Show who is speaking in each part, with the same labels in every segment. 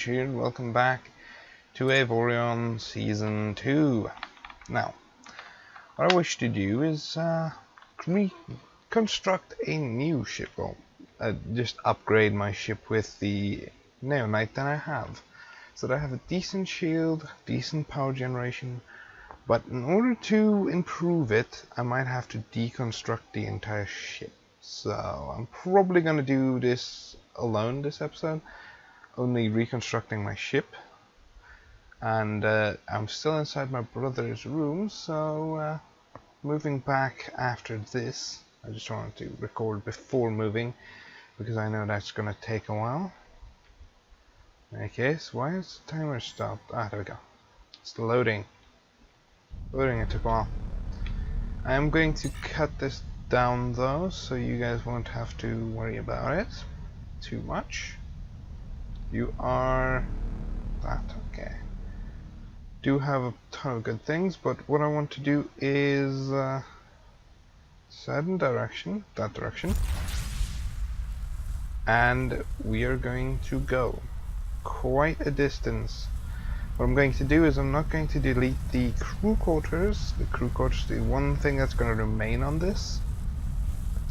Speaker 1: here, and welcome back to Avorion Season 2. Now, what I wish to do is reconstruct a new ship, or just upgrade my ship with the neonite that I have, so that I have a decent shield, decent power generation, but in order to improve it, I might have to deconstruct the entire ship. So I'm probably going to do this alone this episode, only reconstructing my ship. And I'm still inside my brother's room, so moving back after this. I just wanted to record before moving, because I know that's going to take a while. Okay, so why is the timer stopped? Ah, there we go. It's loading. Loading, it took a while. I am going to cut this down though, so you guys won't have to worry about it too much. You are that, okay. Do have a ton of good things, but what I want to do is certain direction, that direction, and we are going to go quite a distance. What I'm going to do is I'm not going to delete the crew quarters. The crew quarters is the one thing that's going to remain on this,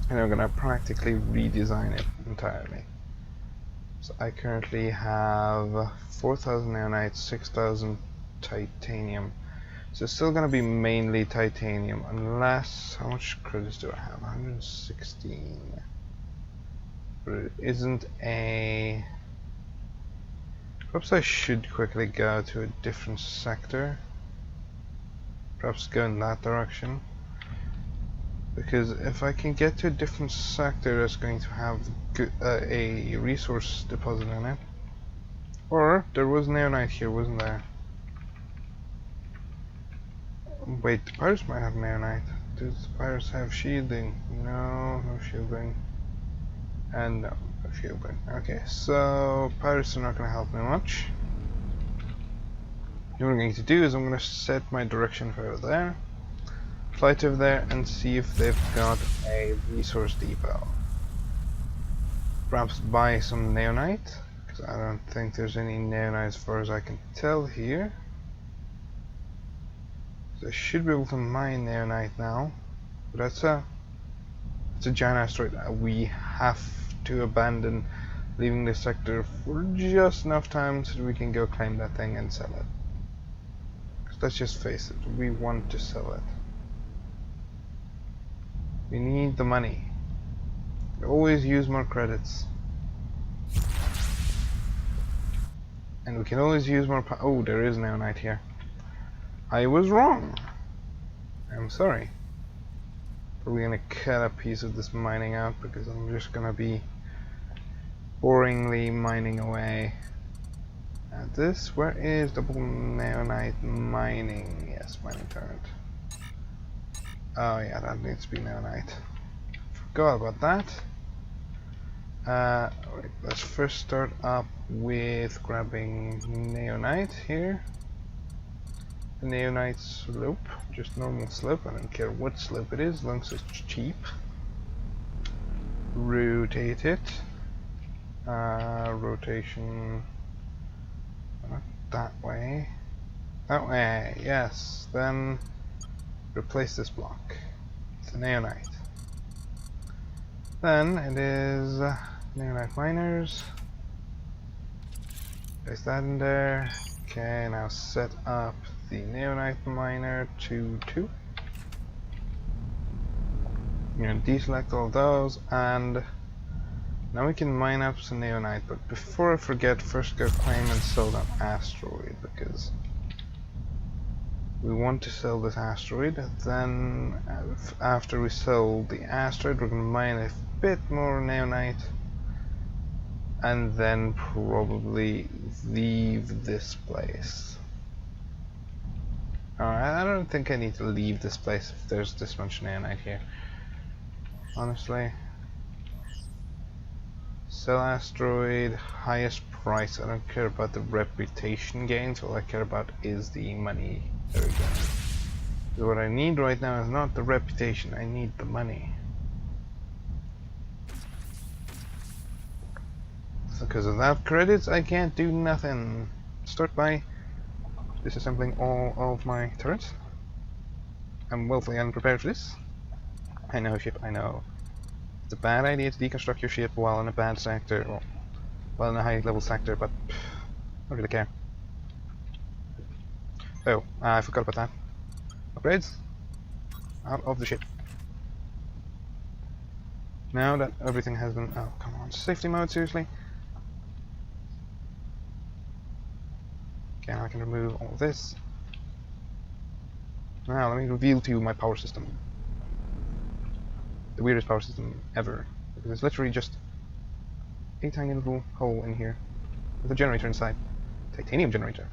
Speaker 1: and I'm going to practically redesign it entirely. So I currently have 4,000 neonite, 6,000 titanium. So it's still going to be mainly titanium, unless, how much credits do I have? 116. But it isn't a... Perhaps I should quickly go to a different sector. Perhaps go in that direction. Because if I can get to a different sector that's going to have a resource deposit in it. Or, there was neonite here, wasn't there? Wait, the pirates might have neonite. Does the pirates have shielding? No, no shielding. And no, no shielding. Okay, so pirates are not going to help me much. What I'm going to do is I'm going to set my direction for over there. Fly to over there and see if they've got a resource depot. Perhaps buy some neonite, because I don't think there's any neonite as far as I can tell here. So I should be able to mine neonite now, but it's a giant asteroid. We have to abandon, leaving this sector for just enough time so that we can go claim that thing and sell it. Because let's just face it, we want to sell it. We need the money. We always use more credits. And we can always use more oh, there is neonite here. I was wrong. I'm sorry. We're gonna cut a piece of this mining out because I'm just gonna be boringly mining away at this. Where is double neonite mining? Yes, mining turret. Oh yeah, that needs to be neonite. Forgot about that. Right, let's first start up with grabbing neonite here. The neonite slope, just normal slope. I don't care what slope it is, as long as it's cheap. Rotate it. Rotation. Not that way. That way, yes. Then replace this block with the neonite. Then it is neonite miners. Place that in there. Okay, now set up the neonite miner to 2. I'm going to deselect all those, and now we can mine up some neonite. But before I forget, first go claim and sell that asteroid, because we want to sell this asteroid. Then after we sell the asteroid, we're going to mine a bit more neonite, and then probably leave this place. Alright, I don't think I need to leave this place if there's this much neonite here. Honestly. Sell asteroid, highest price. I don't care about the reputation gains, all I care about is the money. There we go. So what I need right now is not the reputation, I need the money. because without credits I can't do nothing. Start by disassembling all of my turrets. I'm woefully unprepared for this. I know, ship, I know. It's a bad idea to deconstruct your ship while in a bad sector, well, while in a high level sector, but I don't really care. Oh, I forgot about that. Upgrades? Out of the ship. Now that everything has been... Oh, come on. Safety mode, seriously? Okay, now I can remove all of this. Now, let me reveal to you my power system. The weirdest power system ever. Because it's literally just a tiny little hole in here with a generator inside. Titanium generator.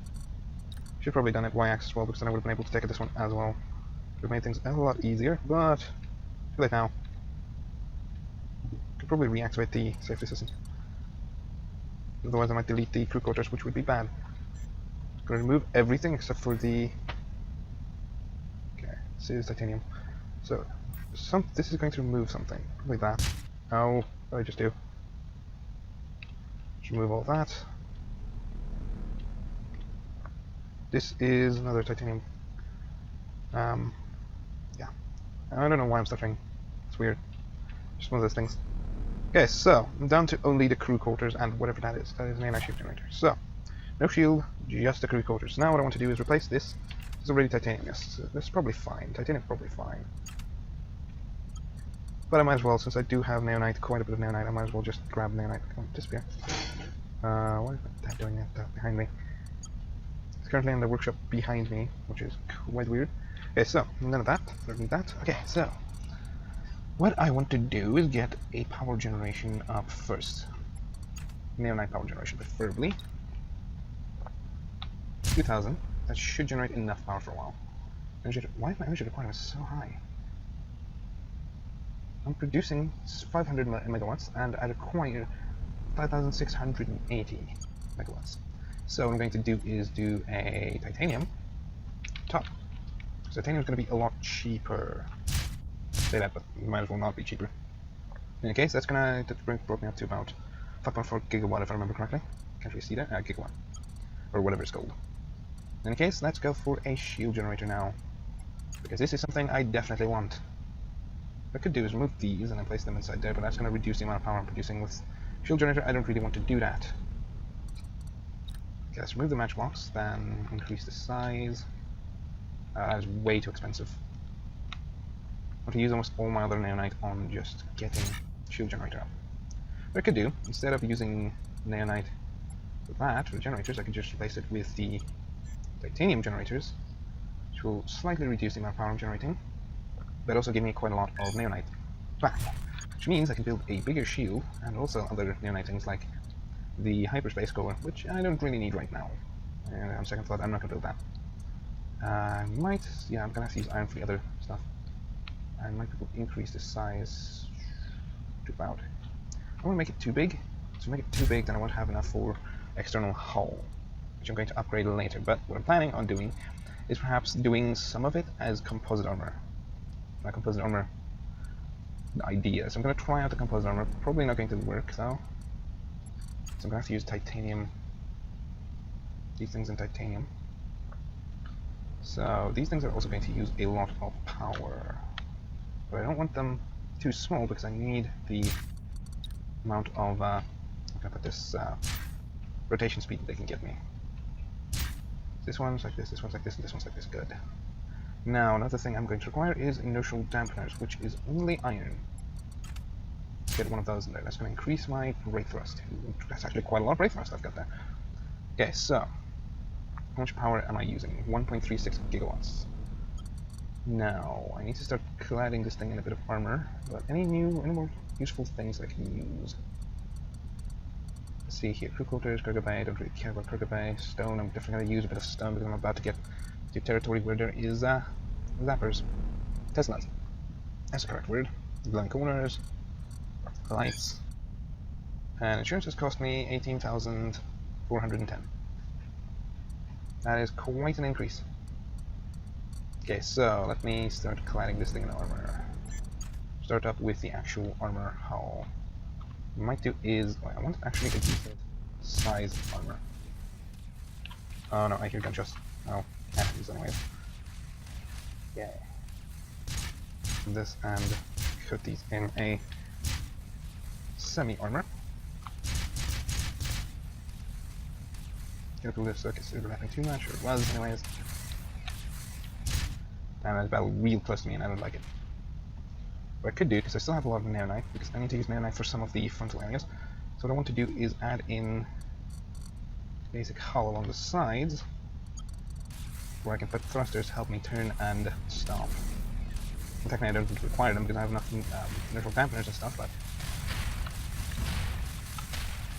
Speaker 1: Should probably done it Y-axis as well, because then I would have been able to take this one as well. Would have made things a lot easier, but too late now. Could probably reactivate the safety system. Otherwise I might delete the crew quarters, which would be bad. Gonna remove everything except for the... Okay, this is titanium. So, this is going to remove something. Probably that. Oh, what did I just do? Just remove all that. This is another titanium. Yeah. I don't know why I'm stuttering. It's weird. Just one of those things. Okay, so I'm down to only the crew quarters and whatever that is. That is an AI ship generator. So, no shield, just the crew quarters. Now what I want to do is replace this. It's already titanium. Yes, this is probably fine. Titanium's probably fine. But I might as well, since I do have neonite, quite a bit of neonite, I might as well just grab neonite. Come on, disappear. What is that doing that behind me? It's currently in the workshop behind me, which is quite weird. Okay, so, none of that. Don't need that. Okay, so, what I want to do is get a power generation up first. Neonite power generation, preferably. 2000. That should generate enough power for a while. Why is my energy requirement so high? I'm producing 500 megawatts, and I require 5,680 megawatts. So what I'm going to do is do a titanium top. So titanium is going to be a lot cheaper. Say that, but it might as well not be cheaper. In any case, that brought me up to about 5.4 gigawatt, if I remember correctly. Can't really see that. Gigawatt, or whatever it's called. In any case, let's go for a shield generator now, because this is something I definitely want. What I could do is remove these and then place them inside there, but that's going to reduce the amount of power I'm producing with shield generator. I don't really want to do that. Okay, let's remove the matchbox, then increase the size. That is way too expensive. I want to use almost all my other neonite on just getting shield generator up. What I could do, instead of using neonite for that, for the generators, I could just replace it with the titanium generators, which will slightly reduce the amount of power I'm generating, but also give me quite a lot of neonite back, which means I can build a bigger shield and also other neonite things like the hyperspace core, which I don't really need right now. And on second thought, I'm not going to build that. I might, yeah, I'm going to have to use iron for the other stuff. I might increase the size to about, I don't want to make it too big. So make it too big, then I won't have enough for external hull, which I'm going to upgrade later. But what I'm planning on doing is perhaps doing some of it as composite armor. My composite armor idea. So I'm going to try out the composite armor. Probably not going to work though. So I'm going to have to use titanium. These things in titanium. So these things are also going to use a lot of power. But I don't want them too small because I need the amount of I'm going to put this rotation speed that they can give me. This one's like this one's like this, and this one's like this. Good. Now, another thing I'm going to require is inertial dampeners, which is only iron. Let's get one of those in there. That's going to increase my brake thrust. That's actually quite a lot of brake thrust I've got there. Okay, so, how much power am I using? 1.36 gigawatts. Now, I need to start cladding this thing in a bit of armor, but any more useful things I can use? Let's see here, crew quarters, cargo bay, I don't really care about cargo bay. Stone, I'm definitely going to use a bit of stone because I'm about to get to territory where there is zappers. Teslas. That's the correct word. Glowing corners, lights. And insurance has cost me 18,410. That is quite an increase. Okay, so let me start cladding this thing in armor. Start up with the actual armor hull. What I might do is, I want actually a decent size armor. Oh no, I hear gunshots. Oh, can't use anyways. Yeah. This and put these in a semi-armor. Careful this circus is wrapping too much, or it was anyways. And that battle real close to me and I don't like it. What I could do, because I still have a lot of neonite, because I need to use neonite for some of the frontal areas. So what I want to do is add in basic hull along the sides, where I can put thrusters to help me turn and stop. Technically I don't require them because I have enough inertial dampeners and stuff, but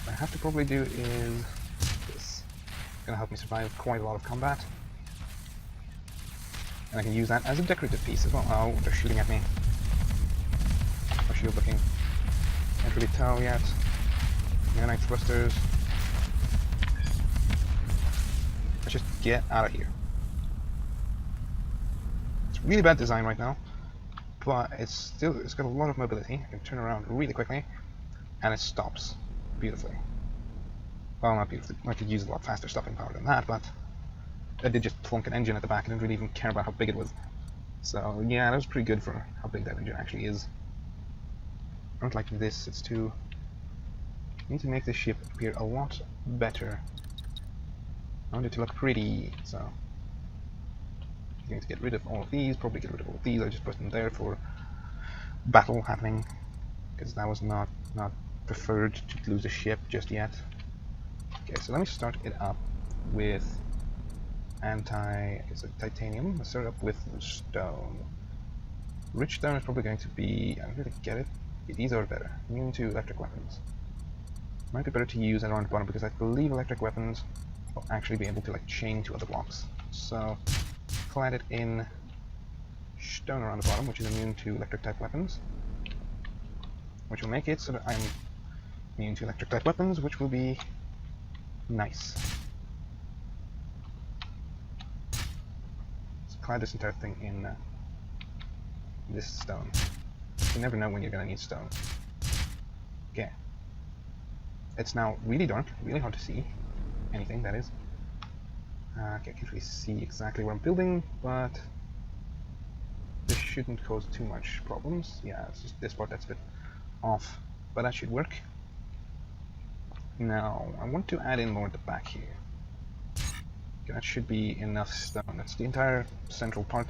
Speaker 1: what I have to probably do is this. It's gonna help me survive quite a lot of combat. And I can use that as a decorative piece as well. Oh, they're shooting at me. My shield looking. Can't really tell yet. Neonite thrusters. Let's just get out of here. It's really bad design right now, but it's got a lot of mobility. I can turn around really quickly, and it stops beautifully. Well, not beautifully. I could use a lot faster stopping power than that, but I did just plunk an engine at the back. I didn't really even care about how big it was. So yeah, that was pretty good for how big that engine actually is. I don't like this. It's too. I need to make this ship appear a lot better. I want it to look pretty, so I'm going to get rid of all of these. Probably get rid of all of these. I just put them there for battle happening, because that was not preferred to lose a ship just yet. Okay, so let me start it up with titanium. Let's start up with stone. Rich stone is probably going to be. I don't really get it. Yeah, these are better. Immune to electric weapons. Might be better to use around the bottom because I believe electric weapons will actually be able to like chain to other blocks. So clad it in stone around the bottom, which is immune to electric type weapons, which will make it so that I'm immune to electric type weapons, which will be nice. So clad this entire thing in this stone. You never know when you're gonna need stone. Okay. It's now really dark, really hard to see anything, that is. Okay, I can't really see exactly what I'm building, but this shouldn't cause too much problems. Yeah, it's just this part that's a bit off, but that should work. Now, I want to add in more at the back here. Okay, that should be enough stone. That's the entire central part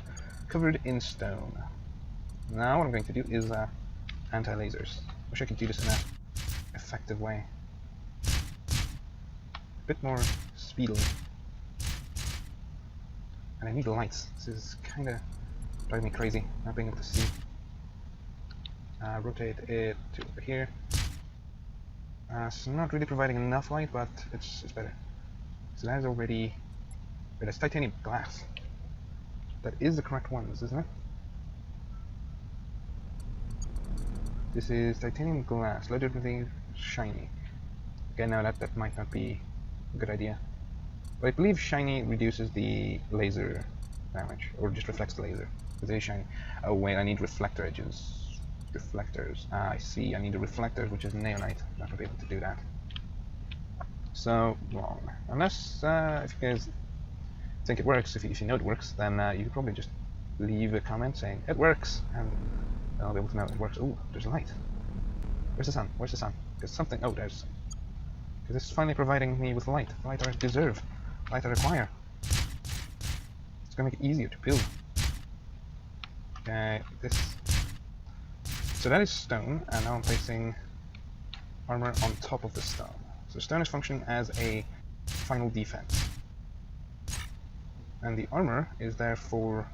Speaker 1: covered in stone. Now what I'm going to do is anti-lasers. Wish I could do this in an effective way. A bit more speedily. And I need lights. This is kind of driving me crazy, not being able to see. Rotate it to over here. It's not really providing enough light, but it's better. So that is already... Wait, that's titanium glass. That is the correct ones, isn't it? This is titanium glass, loaded with things shiny. Okay, now that might not be a good idea. But I believe shiny reduces the laser damage, or just reflects the laser. Because it is shiny. Oh wait, I need reflector edges. Reflectors. Ah, I see. I need a reflector, which is neonite. I'm not going to be able to do that. So, wrong. Unless, if you guys think it works, if you know it works, then you could probably just leave a comment saying, it works, and I'll be able to know it works. Oh, there's a light. Where's the sun? Where's the sun? There's something. Oh, there's. Because it's finally providing me with light. The light I deserve. The light I require. It's going to make it easier to build. Okay, this. So that is stone, and now I'm placing armor on top of the stone. So stone is functioning as a final defense. And the armor is there for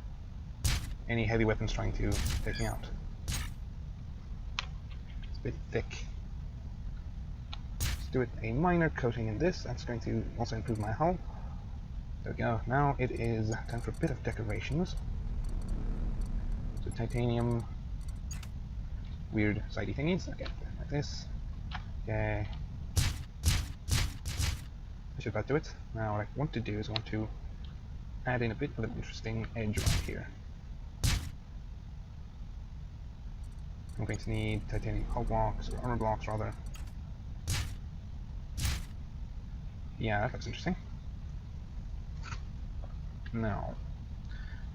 Speaker 1: any heavy weapons trying to take me out. It's a bit thick. Let's do it a minor coating in this. That's going to also improve my hull. There we go. Now it is time for a bit of decorations. So titanium, weird sidey thingies. Okay, like this. Okay. I should about do it. Now what I want to do is I want to add in a bit of an interesting edge around here. I'm going to need titanium hull blocks, or armor blocks rather. Yeah, that looks interesting. Now,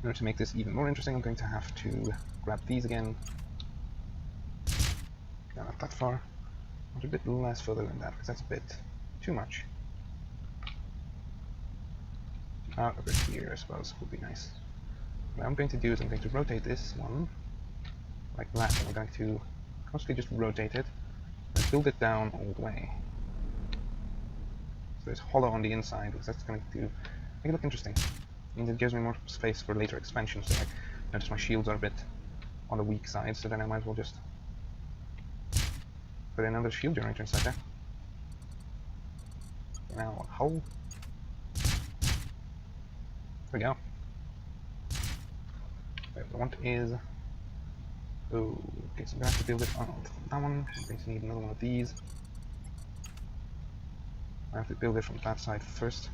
Speaker 1: in order to make this even more interesting, I'm going to have to grab these again. No, not that far. Not a bit less further than that, because that's a bit too much. About over here, I suppose, would be nice. What I'm going to do is I'm going to rotate this one like that, and I'm going to constantly just rotate it and build it down all the way. So it's hollow on the inside, because that's going to make it look interesting. And it gives me more space for later expansion, so I notice my shields are a bit on the weak side, so then I might as well just put another shield generator inside there. Now, a hole. There we go. What I want is... Oh, okay, so I'm going to have to build it on that one. I'm going to need another one of these. I have to build it from that side first.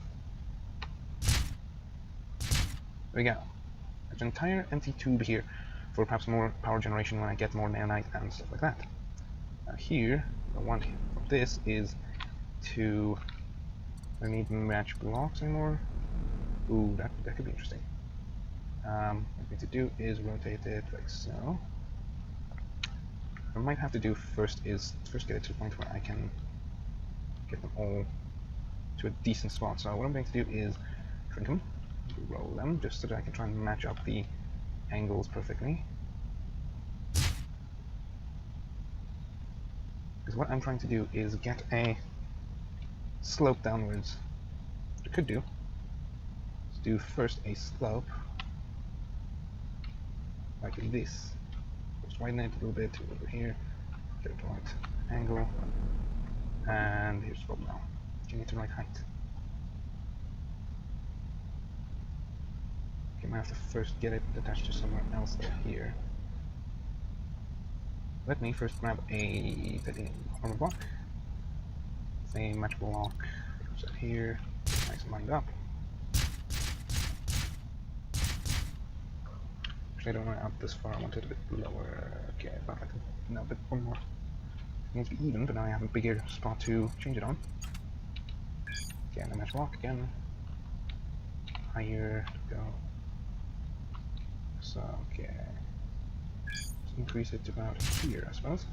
Speaker 1: There we go. There's an entire empty tube here for perhaps more power generation when I get more neonite and stuff like that. Now here, what I want from this is to... I don't need match blocks anymore. Ooh, that could be interesting. What I'm going to do is rotate it like so. What I might have to do first is get it to the point where I can get them all to a decent spot. So what I'm going to do is shrink them, roll them, just so that I can try and match up the angles perfectly. Because what I'm trying to do is get a slope downwards. What I could do is do first a slope like this. Just widen it a little bit over here, get it to the right angle, and here's the problem now. Getting it to the right height. Okay, I might have to first get it attached to somewhere else here. Let me first grab a titanium armor block. Same match block goes up here, nice and lined up. Actually, I don't want it up this far, I want it a bit lower. Okay, about like no, but one more. It needs to be even, but now I have a bigger spot to change it on. Again, the match block again. Higher to go. So, okay. Let's increase it to about here, I suppose.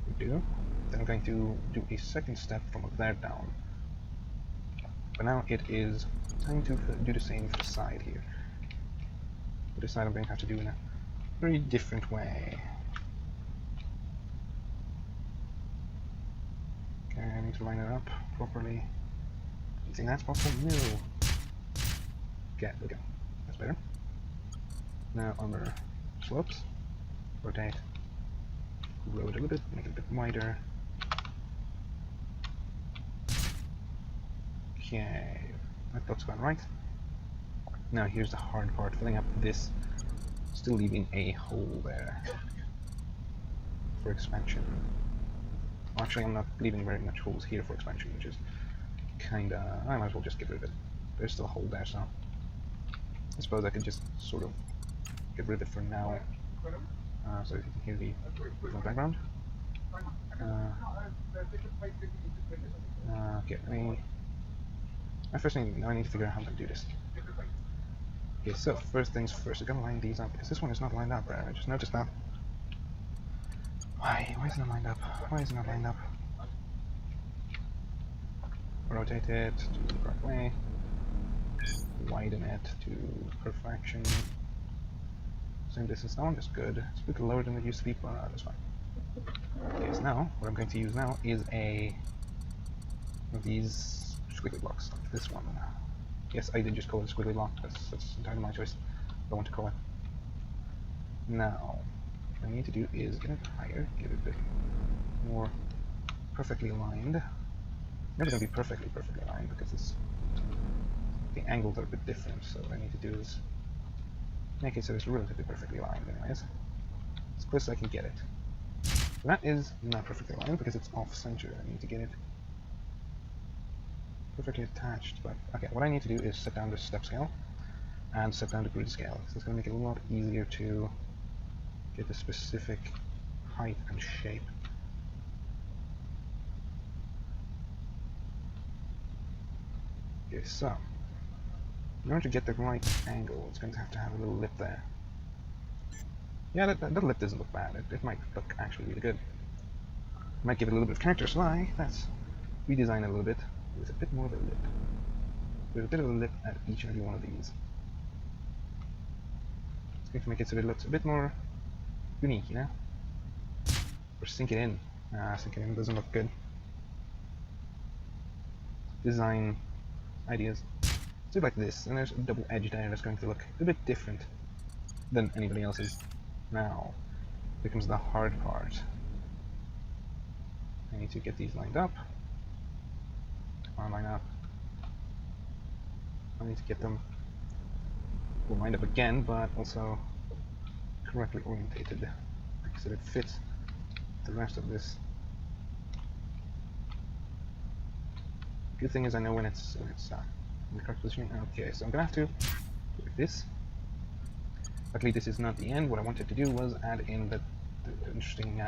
Speaker 1: We do. Then I'm going to do a second step from up there down. But now it is time to do the same for the side here. For this side I'm going to have to do in a very different way. Okay, I need to line it up properly. Do you think that's possible? No. Okay, there we go. That's better. Now armor slopes. Rotate. Grow it a little bit, make it a bit wider. Okay, that looks about right. Now here's the hard part, filling up this, still leaving a hole there for expansion. Actually, I'm not leaving very much holes here for expansion, which is kinda... I might as well just get rid of it. There's still a hole there, so I suppose I could just sort of get rid of it for now. So if you can hear the background. Okay, I first now I need to figure out how to do this. Okay, so first things first, I'm gonna line these up because this one is not lined up. Right? I just noticed that. Why is it not lined up? Why is it not lined up? Rotate it to the correct way. Widen it to perfection. Same distance now, that's good. It's a bit lower than it used to be, but that's fine. Okay, so now, what I'm going to use now is one of these squiggly blocks, like this one. Yes, I did just call it a squiggly block, that's entirely my choice. I want to call it. Now, what I need to do is get it higher, get it a bit more perfectly aligned. Never going to be perfectly aligned because the angles are a bit different, so what I need to do is make it so it's relatively perfectly aligned anyways. As close as I can get it. That is not perfectly aligned because it's off center. I need to get it perfectly attached. But okay, what I need to do is set down the step scale and set down the grid scale. So it's going to make it a lot easier to get the specific height and shape. Okay, so in order to get the right angle, it's going to have a little lip there. Yeah, that lip doesn't look bad. It might look actually really good. Might give it a little bit of character, so let's redesign it a little bit with a bit more of a lip. With a bit of a lip at each and every one of these. It's going to make it so that it looks a bit more unique, you know? Or sink it in. Sink it in doesn't look good. Design ideas. Do it like this, and there's a double edge there that's going to look a bit different than anybody else's. Now becomes the hard part. I need to get these lined up. Come on, line up. I need to get them lined up again, but also correctly orientated, so that it fits the rest of this. Good thing is I know when it's in the correct position. Okay, so I'm gonna have to do this. Luckily, this is not the end. What I wanted to do was add in the interesting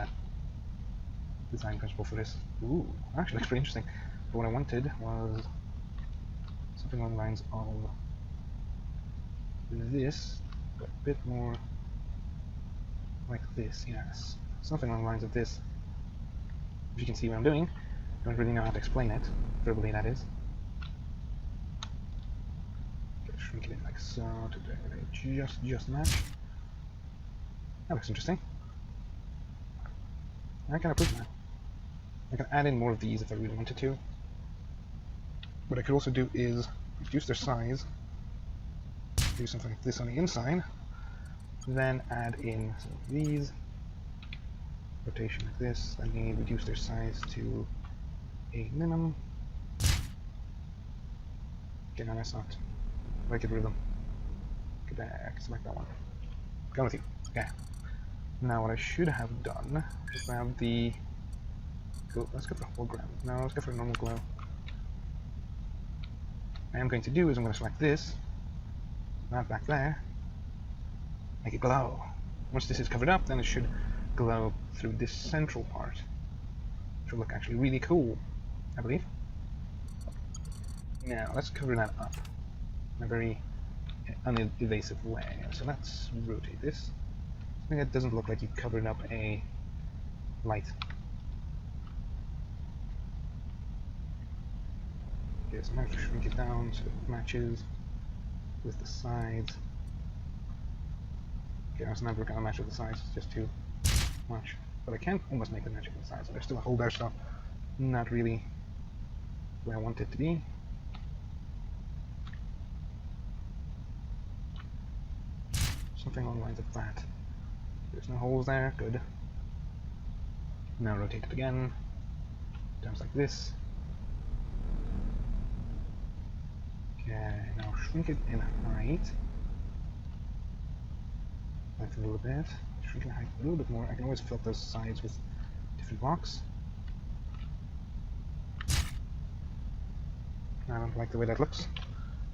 Speaker 1: design principle for this. Ooh, actually looks pretty interesting. But what I wanted was something along the lines of this, but a bit more like this. Yes, something along the lines of this. If you can see what I'm doing, I don't really know how to explain it verbally. That is. Shrink it in like so to just match. That looks interesting. I can approve that. I can add in more of these if I really wanted to. What I could also do is reduce their size, do something like this on the inside, then add in some of these, rotation like this, and then reduce their size to a minimum. Okay, now that's not. I get rid of them. Get back, select that one. Go with you. Okay. Now what I should have done is grab the. Let's go for hologram. No, let's go for a normal glow. What I am going to do is I'm going to select this, that back there, make it glow. Once this is covered up, then it should glow through this central part. Which will look actually really cool, I believe. Now let's cover that up in a very unevasive way. So let's rotate this. Something that doesn't look like you covered up a light. Okay, so I'm going to shrink it down so it matches with the sides. Okay, that's never going to match with the sides, it's just too much. But I can almost make it match with the sides. So there's still a hole there, so not really where I want it to be. Something along the lines of that. There's no holes there, good. Now rotate it again, times like this. Okay, now shrink it in height. Length a little bit. Shrink in height a little bit more. I can always fill up those sides with different blocks. I don't like the way that looks.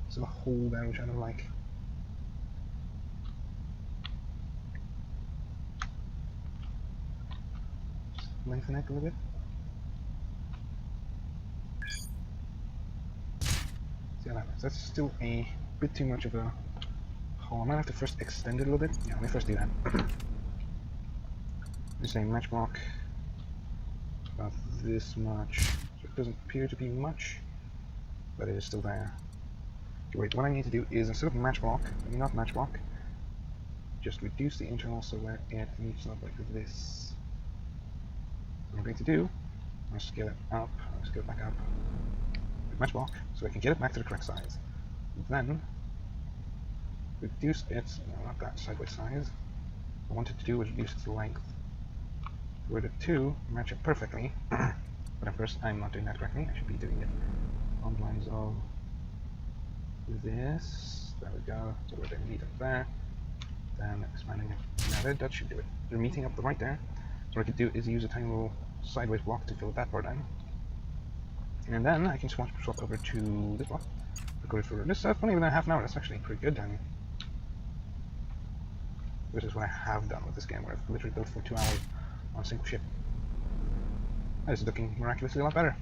Speaker 1: There's a hole there which I don't like. Lengthen it a little bit. See how that looks. That's still a bit too much of a hole. I might have to first extend it a little bit. Yeah, let me first do that. Just a match block about this much. So it doesn't appear to be much, but it is still there. Okay, wait, what I need to do is instead of match block, not match block, just reduce the internal so where it needs to look like this. What I'm going to do, I'll scale it up, I'll scale it back up with match block so I can get it back to the correct size. Then reduce it, no, not that sideways size. What I wanted to do was reduce its length. Where the two match up perfectly, but at first I'm not doing that correctly. I should be doing it on the lines of this. There we go. So where they meet up there, then expanding it. Now that should do it. They're meeting up the right there. So what I could do is use a tiny little sideways block to fill that part in. And then I can swap over to this block. Record it for this. That's not even a half an hour. That's actually pretty good timing. This is what I have done with this game, where I've literally built for 2 hours on a single ship. That is looking miraculously a lot better.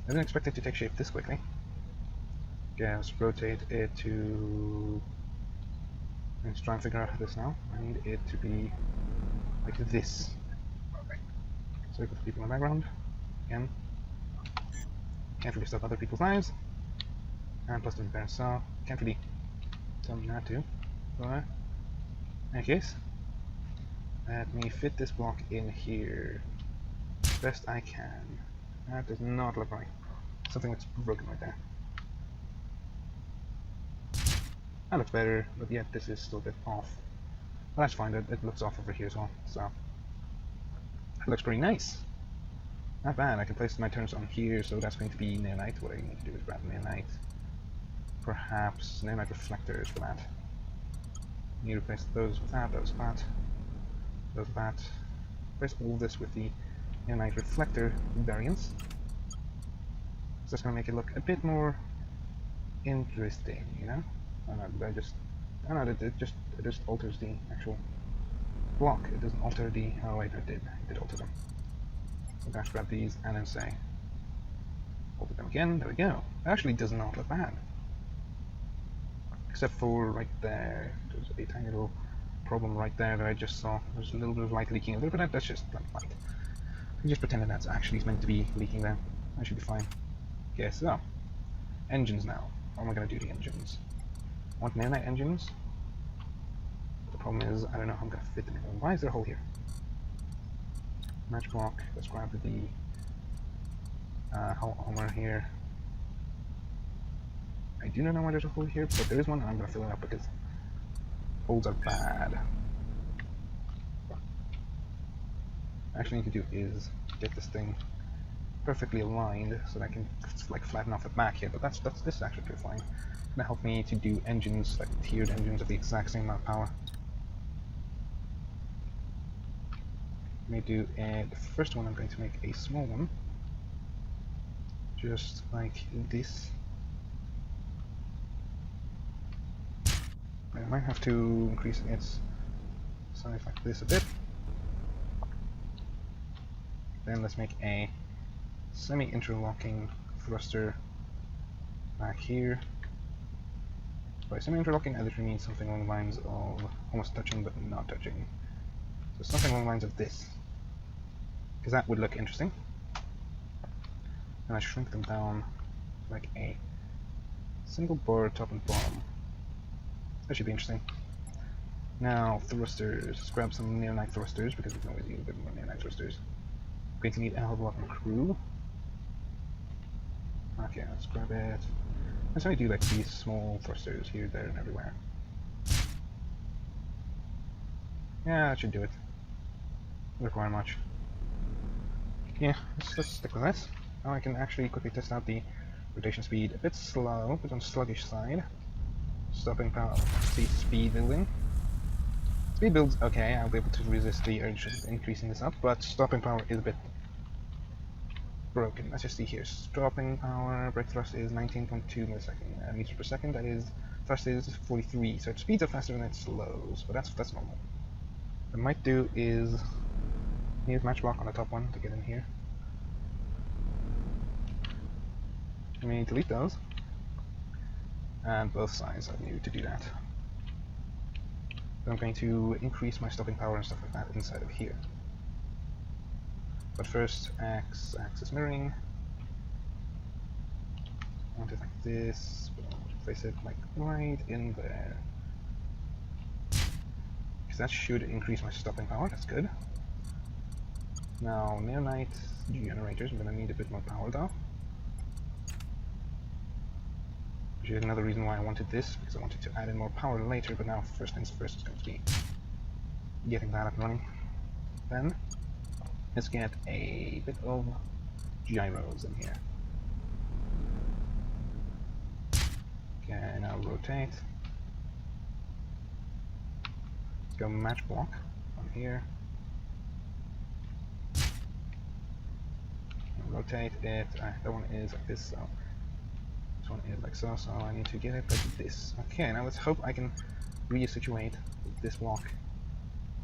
Speaker 1: I didn't expect it to take shape this quickly. Okay, let's rotate it to... Let's try and figure out this now. I need it to be like this. Okay. So put the people in the background. Again. Can't really stop other people's lives. And plus the repair, so can't really tell me not to. But in any case, let me fit this block in here best I can. That does not look right. Something that's broken right there. That looks better, but yet this is still a bit off. But that's fine, it looks off over here as well, so that looks pretty nice. Not bad. I can place my turns on here, so that's going to be Neonite. What I need to do is grab Neonite. Perhaps Neonite reflectors for that. I need to replace those with that, those with that, those with that. Replace all this with the Neonite reflector variants. So that's going to make it look a bit more interesting, you know? I don't know, it just alters the actual block. It doesn't alter the... oh wait, it did alter them. So I'm going to grab these and then say, alter them again, there we go. It actually does not look bad. Except for right there, there's a tiny little problem right there that I just saw. There's a little bit of light leaking a little bit, that's just like light. I'm just pretending that's actually meant to be leaking there. That should be fine. Okay, so, engines now. How am I going to do the engines? I want Neonite engines. The problem is, I don't know how I'm going to fit them in. Why is there a hole here? Match block, let's grab the hull armor here. I do not know why there's a hole here, but there is one and I'm going to fill it up because holes are bad. What I actually need to do is get this thing perfectly aligned so that I can like flatten off the back here, but this is actually pretty fine. It's going to help me to do engines, like tiered engines of the exact same amount of power. Let me do the first one. I'm going to make a small one, just like this. I might have to increase its size like this a bit. Then let's make a semi-interlocking thruster back here. By semi-interlocking, I literally mean something along the lines of almost touching but not touching. So something along the lines of this, because that would look interesting. And I shrink them down like a single bar top and bottom. That should be interesting. Now thrusters. Let's grab some Neonite thrusters because we can always use a bit more Neonite thrusters. Going to need a hell of a lot more crew. Okay, let's grab it. Let's only do like these small thrusters here, there, and everywhere. Yeah, that should do it. Doesn't require much. Yeah, let's stick with this. Now I can actually quickly test out the rotation speed. A bit slow, a bit on the sluggish side. Stopping power, see speed building. Speed builds okay, I'll be able to resist the urge of increasing this up, but stopping power is a bit broken. Let's just see here. Stopping power, brake thrust is 19.2 meters per second. That is, thrust is 43. So it speeds up faster than it slows, but that's normal. What I might do is use match block on the top one to get in here. Let me delete those. And both sides I need to do that. So I'm going to increase my stopping power and stuff like that inside of here. But first, axis mirroring. I want it like this, but I want to place it like right in there. Because that should increase my stopping power, that's good. Now, Neonite generators, I'm going to need a bit more power though. Which is another reason why I wanted this, because I wanted to add in more power later, but now first things first is going to be getting that up and running. Then, let's get a bit of gyros in here. Okay, now rotate. Let's go match block on here. And rotate it. That one is like this, so this one is like so, so I need to get it like this. Okay, now let's hope I can resituate this block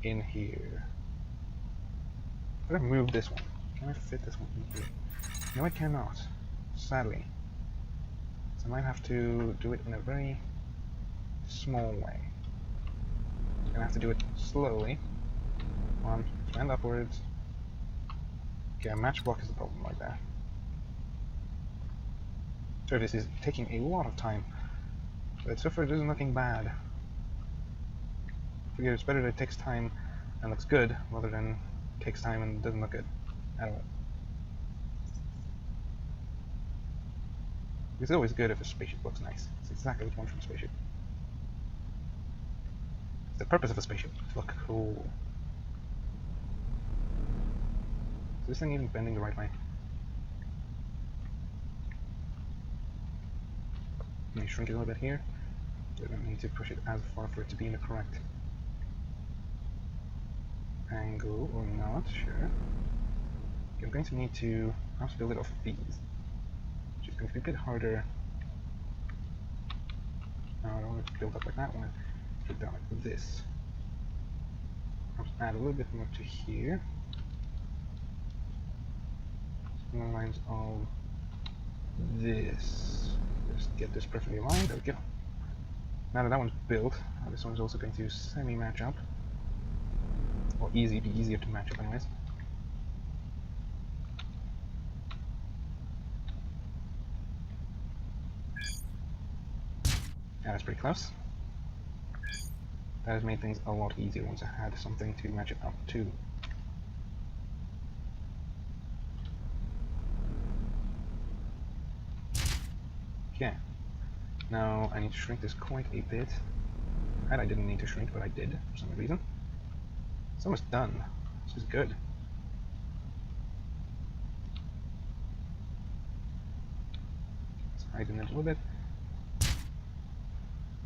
Speaker 1: in here. I'm gonna move this one. Can I fit this one in here? No, I cannot. Sadly. So I might have to do it in a very small way. I'm gonna have to do it slowly. Come on, expand upwards. Okay, a match block is the problem right there. So this is taking a lot of time. But so far it isn't looking bad. I figure it's better that it takes time and looks good, rather than takes time and doesn't look good at all. It's always good if a spaceship looks nice. It's exactly what you want from a spaceship. It's the purpose of a spaceship, to look cool. Is this thing even bending the right way? Let me shrink it a little bit here. I don't need to push it as far for it to be in the correct angle, or not, sure. Okay, I'm going to need to perhaps build it off of these, which is going to be a bit harder. No, I don't want it to build up like that, I want it to build down like this. Perhaps add a little bit more to here. Along the lines of this. Just get this perfectly aligned, there we go. Now that that one's built, this one's also going to semi-match up. Or be easier to match up anyways. Yeah, that's pretty close. That has made things a lot easier once I had something to match it up to. Okay. Now I need to shrink this quite a bit. I didn't need to shrink, but I did for some reason. It's almost done. This is good. Let's heighten it a little bit.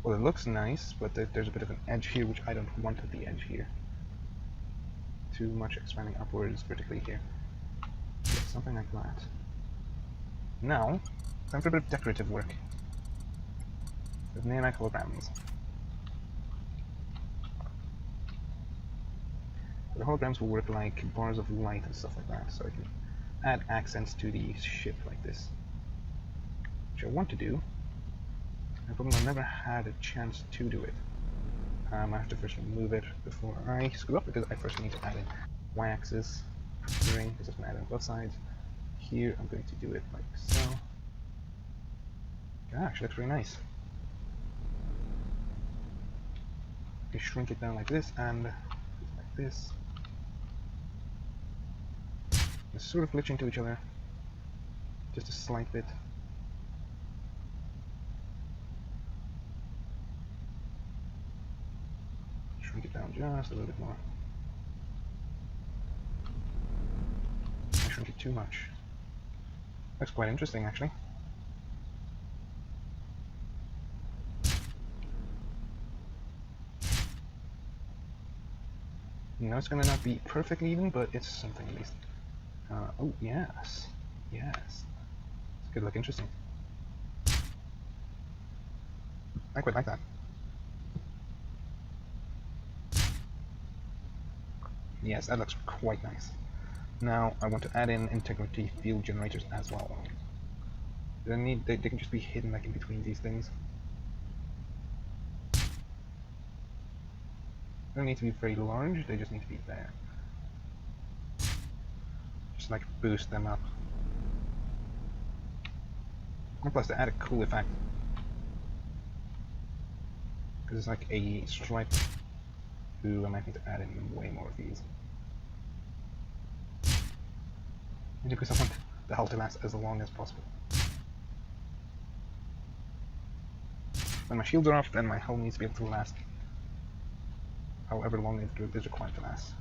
Speaker 1: Well, it looks nice, but there's a bit of an edge here, which I don't want at the edge here. Too much expanding upwards vertically here. Yeah, something like that. Now, time for a bit of decorative work. With neonite holograms. The holograms will work like bars of light and stuff like that, so I can add accents to the ship like this. Which I want to do. The problem I've never had a chance to do it. I have to first remove it before I screw up, because I first need to add in y-axis for the ring, because it's going to add on both sides. Here I'm going to do it like so. That actually looks very nice. You shrink it down like this and like this. They're sort of glitching to each other, just a slight bit. Shrink it down just a little bit more. I shrink it too much. Looks quite interesting, actually. You know, it's gonna not be perfectly even, but it's something at least. Oh, yes. Yes. This could look interesting. I quite like that. Yes, that looks quite nice. Now, I want to add in integrity field generators as well. They can just be hidden like in between these things. They don't need to be very large, they just need to be there. Just like boost them up. And plus they add a cool effect. Because it's like a stripe. Ooh, I might need to add in way more of these. Because I want the hull to last as long as possible. When my shields are off, then my hull needs to be able to last however long it is required to last.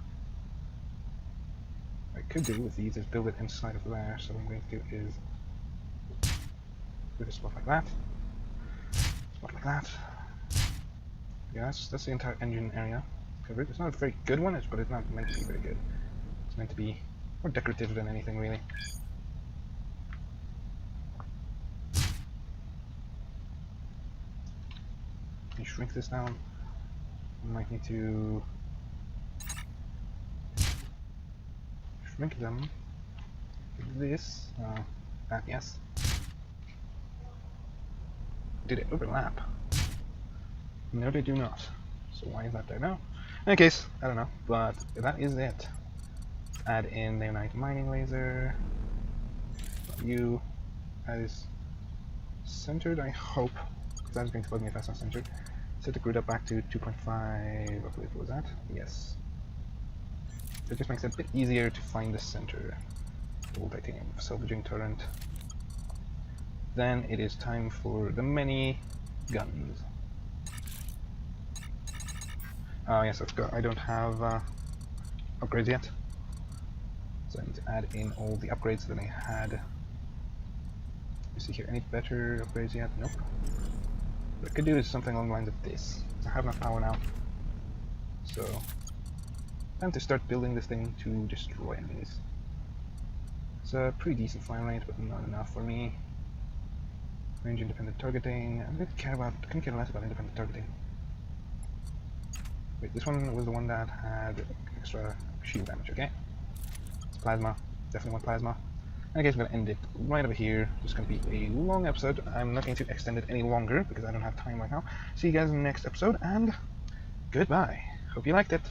Speaker 1: What I could do with these is build it inside of there, so what I'm going to do is do a spot like that, spot like that. Yeah, that's the entire engine area covered. It's not a very good one, but it's not meant to be very good. It's meant to be more decorative than anything, really. You shrink this down. I might need to shrink them like this. That, yes. do they overlap? No, they do not. So why is that there now? In any case, I don't know, but that is it. Add in the night mining laser. You. That is centered, I hope, because that's going to bug me if that's not centered. Set the grid up back to 2.5, I believe, was that? Yes. It just makes it a bit easier to find the center. Old titanium salvaging turret. Then it is time for the many guns. Yes, I don't have upgrades yet. So I need to add in all the upgrades that I had. You see here, any better upgrades yet? Nope. What I could do is something along the lines of this. I have enough power now. So, time to start building this thing to destroy enemies. It's a pretty decent fire rate, but not enough for me. Range independent targeting. I couldn't care less about independent targeting. Wait, this one was the one that had extra shield damage, okay? It's plasma. Definitely want plasma. I guess I'm going to end it right over here. This is going to be a long episode. I'm not going to extend it any longer because I don't have time right now. See you guys in the next episode, and goodbye. Hope you liked it.